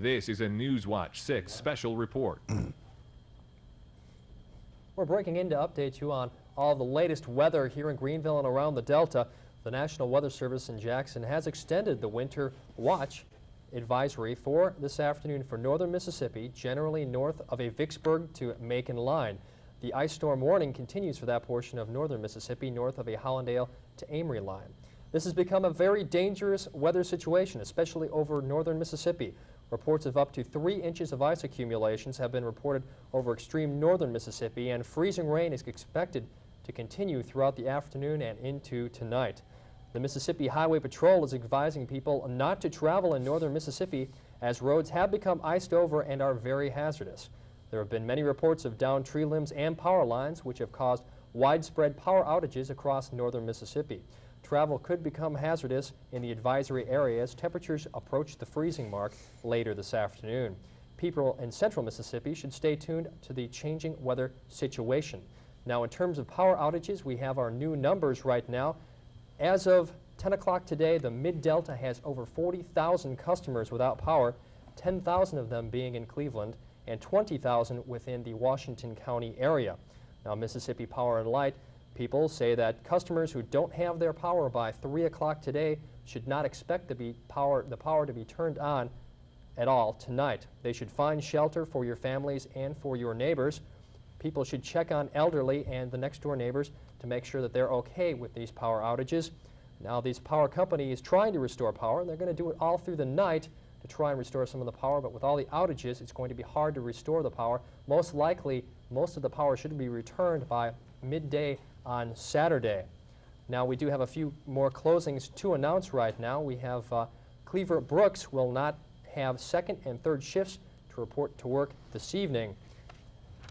This is a Newswatch 6 special report. We're breaking in to update you on all the latest weather here in Greenville and around the Delta. The National Weather Service in Jackson has extended the winter watch advisory for this afternoon for northern Mississippi, generally north of a Vicksburg to Macon line. The ice storm warning continues for that portion of northern Mississippi, north of a Hollandale to Amory line. This has become a very dangerous weather situation, especially over northern Mississippi. Reports of up to 3 inches of ice accumulations have been reported over extreme northern Mississippi, and freezing rain is expected to continue throughout the afternoon and into tonight. The Mississippi Highway Patrol is advising people not to travel in northern Mississippi as roads have become iced over and are very hazardous. There have been many reports of downed tree limbs and power lines, which have caused widespread power outages across northern Mississippi. Travel could become hazardous in the advisory area as temperatures approach the freezing mark later this afternoon. People in central Mississippi should stay tuned to the changing weather situation. Now, in terms of power outages, we have our new numbers right now. As of 10 o'clock today, the Mid-Delta has over 40,000 customers without power, 10,000 of them being in Cleveland and 20,000 within the Washington County area. Now, Mississippi Power and Light people say that customers who don't have their power by 3 o'clock today should not expect the power to be turned on at all tonight. They should find shelter for your families and for your neighbors. People should check on elderly and the next door neighbors to make sure that they're okay with these power outages. Now, these power company is trying to restore power, and they're going to do it all through the night to try and restore some of the power, but with all the outages, it's going to be hard to restore the power. Most likely, most of the power should be returned by midday on Saturday. Now, we do have a few more closings to announce right now. We have Cleaver Brooks will not have second and third shifts to report to work this evening.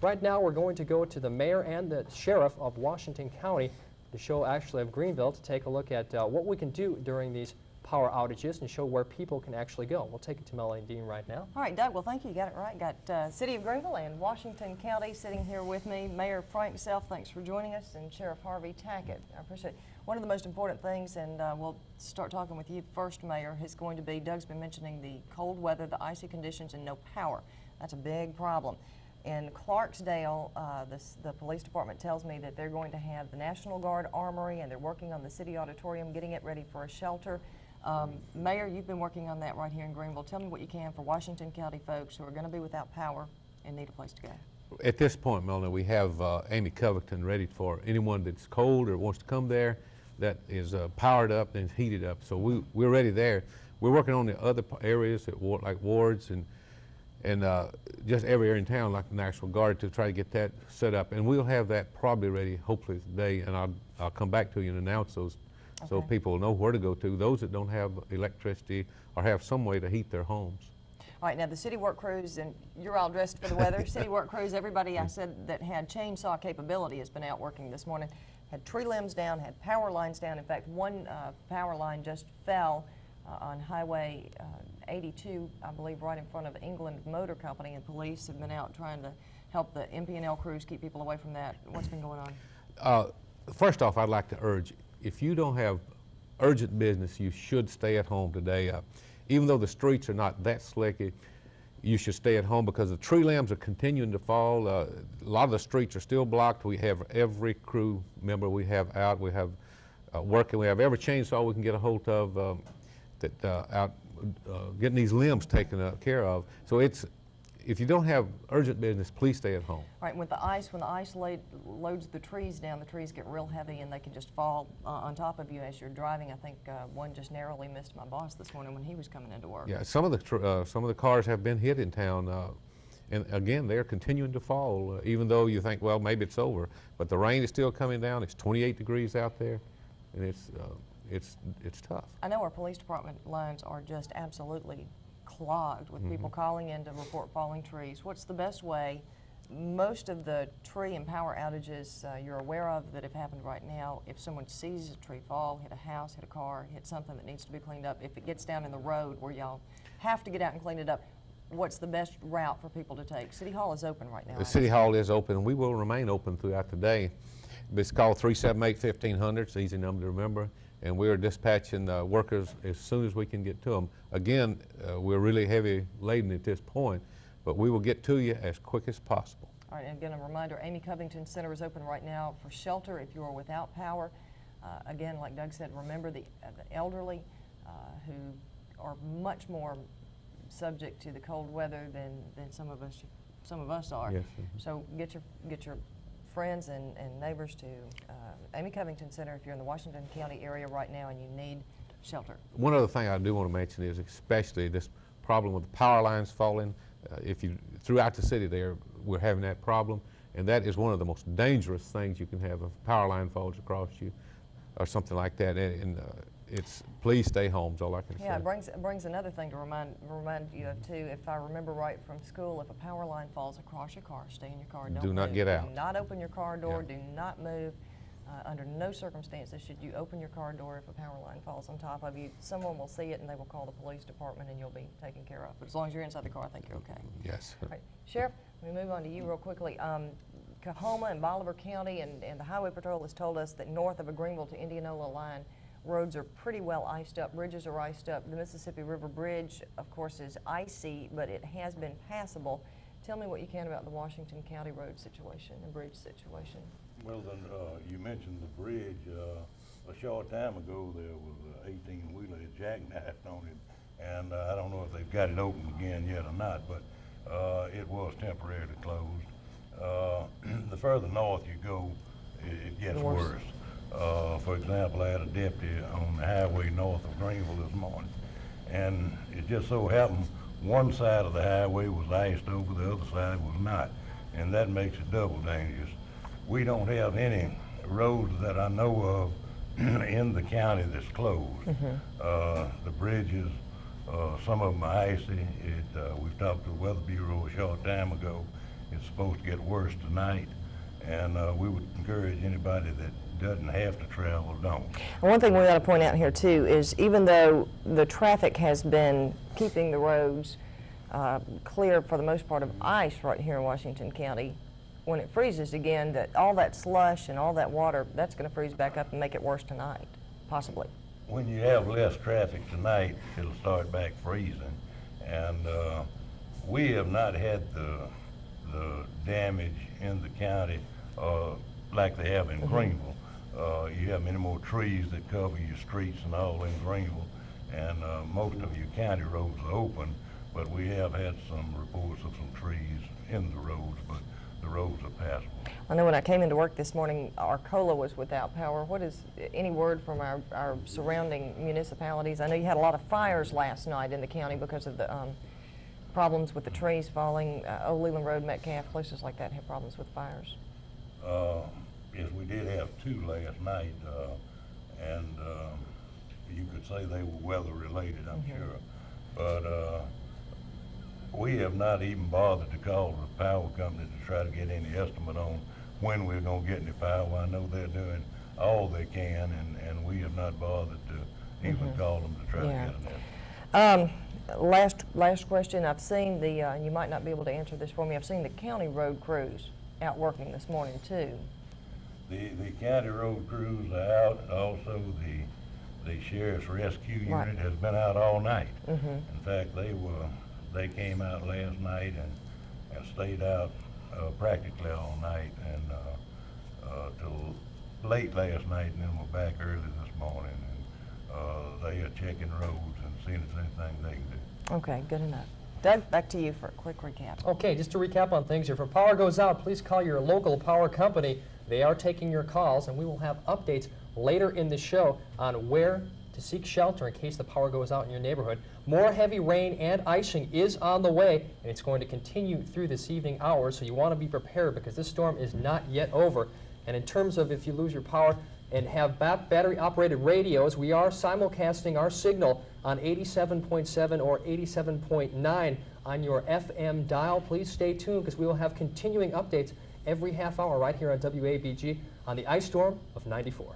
Right now, we're going to go to the mayor and the sheriff of Washington County, the show actually of Greenville, to take a look at what we can do during these power outages and show where people can actually go. We'll take it to Melanie Dean right now. All right, Doug, well, thank you. You got it right. Got City of Greenville and Washington County sitting here with me. Mayor Frank Self, thanks for joining us, and Sheriff Harvey Tackett. I appreciate it. One of the most important things, and we'll start talking with you first, Mayor, is going to be, Doug's been mentioning the cold weather, the icy conditions, and no power. That's a big problem. In Clarksdale, the police department tells me that they're going to have the National Guard Armory, and they're working on the city auditorium, getting it ready for a shelter. Mayor, you've been working on that right here in Greenville. Tell me what you can for Washington County folks who are going to be without power and need a place to go. At this point, Melanie, we have Amy Covington ready for anyone that's cold or wants to come there that is powered up and heated up. So we're ready there. We're working on the other areas like wards and just every area in town, like the National Guard, to try to get that set up. And we'll have that probably ready hopefully today, and I'll come back to you and announce those. Okay. So people will know where to go to, those that don't have electricity or have some way to heat their homes. All right, now the city work crews, and you're all dressed for the weather. City work crews, everybody I said that had chainsaw capability has been out working this morning. Had tree limbs down, had power lines down. In fact, one power line just fell on Highway 82, I believe, right in front of England Motor Company, and police have been out trying to help the MP&L crews keep people away from that. What's been going on? First off, I'd like to urge, if you don't have urgent business, you should stay at home today. Even though the streets are not that slicky, you should stay at home because the tree limbs are continuing to fall. A lot of the streets are still blocked. We have every crew member we have out. We have working. We have every chainsaw we can get a hold of out getting these limbs taken care of. So if you don't have urgent business, please stay at home. Right, when the ice loads the trees down, the trees get real heavy and they can just fall on top of you as you're driving. I think one just narrowly missed my boss this morning when he was coming into work. Yeah, some of the cars have been hit in town, and again, they're continuing to fall, even though you think, well, maybe it's over. But the rain is still coming down. It's 28 degrees out there, and it's tough. I know our police department lines are just absolutely clogged with people calling in to report falling trees. What's the best way? Most of the tree and power outages you're aware of that have happened right now, if someone sees a tree fall, hit a house, hit a car, hit something that needs to be cleaned up, if it gets down in the road where y'all have to get out and clean it up, what's the best route for people to take? City Hall is open right now. The City Hall is open, and we will remain open throughout the day. It's called 378-1500. It's an easy number to remember. and we're dispatching workers as soon as we can get to them. Again, we're really heavy laden at this point, but we will get to you as quick as possible. All right, and again, a reminder, Amy Covington Center is open right now for shelter if you are without power. Again, like Doug said, remember the elderly who are much more subject to the cold weather than some of us are. Yes. So get your friends and neighbors to Amy Covington Center if you're in the Washington County area right now and you need shelter. One other thing I do want to mention is especially this problem with the power lines falling. Throughout the city there, we're having that problem, and that is one of the most dangerous things you can have if a power line falls across you or something like that. And please stay home is all I can say. Yeah, it brings another thing to remind you of too. If I remember right from school, if a power line falls across your car, stay in your car. Don't do not move. get out. Do not open your car door. Yeah. Do not move. Under no circumstances should you open your car door if a power line falls on top of you. Someone will see it and they will call the police department and you'll be taken care of. But as long as you're inside the car, I think you're okay. Yes. All right. Sheriff, let me move on to you real quickly. Coahoma and Bolivar County and the Highway Patrol has told us that north of a Greenville to Indianola line, roads are pretty well iced up. Bridges are iced up. The Mississippi River Bridge, of course, is icy, but it has been passable. Tell me what you can about the Washington County road situation, the bridge situation. Well, then, you mentioned the bridge. A short time ago, there was an 18-wheeler that jackknifed on it, and I don't know if they've got it open again yet or not, but it was temporarily closed. The further north you go, it gets worse. For example, I had a deputy on the highway north of Greenville this morning, and it just so happened one side of the highway was iced over, the other side was not, and that makes it double dangerous. We don't have any roads that I know of in the county that's closed. The bridges, some of them are icy. We've talked to the Weather Bureau a short time ago. It's supposed to get worse tonight, and we would encourage anybody that doesn't have to travel, don't. And one thing we ought to point out here too is even though the traffic has been keeping the roads clear for the most part of ice right here in Washington County, when it freezes again, all that slush and all that water, that's going to freeze back up and make it worse tonight, possibly. When you have less traffic tonight, it'll start back freezing, and we have not had the damage in the county like they have in Greenville. You have many more trees that cover your streets and all in Greenville, and most of your county roads are open, but we have had some reports of some trees in the roads, but the roads are passable. I know when I came into work this morning, Arcola was without power. What is any word from our surrounding municipalities? I know you had a lot of fires last night in the county because of the problems with the trees falling. Old Leland Road, Metcalf, places like that have problems with fires. Yes, we did have two last night, and you could say they were weather related, I'm sure. But we have not even bothered to call the power company to try to get any estimate on when we're going to get any power. I know they're doing all they can, and we have not bothered to even call them to try to get an estimate. Last question. I've seen and you might not be able to answer this for me, I've seen the county road crews out working this morning too. The county road crews are out, and also the sheriff's rescue unit has been out all night. In fact, they came out last night and stayed out practically all night and till late last night, and then we're back early this morning, and they are checking roads and seeing if there's anything they can do. Okay, good enough. Doug, back to you for a quick recap. Okay, just to recap on things, if your power goes out, please call your local power company. They are taking your calls, and we will have updates later in the show on where to seek shelter in case the power goes out in your neighborhood. More heavy rain and icing is on the way, and it's going to continue through this evening hours, so you want to be prepared because this storm is not yet over. And in terms of if you lose your power and have battery-operated radios, we are simulcasting our signal on 87.7 or 87.9 on your FM dial. Please stay tuned because we will have continuing updates every half hour right here on WABG on the ice storm of '94.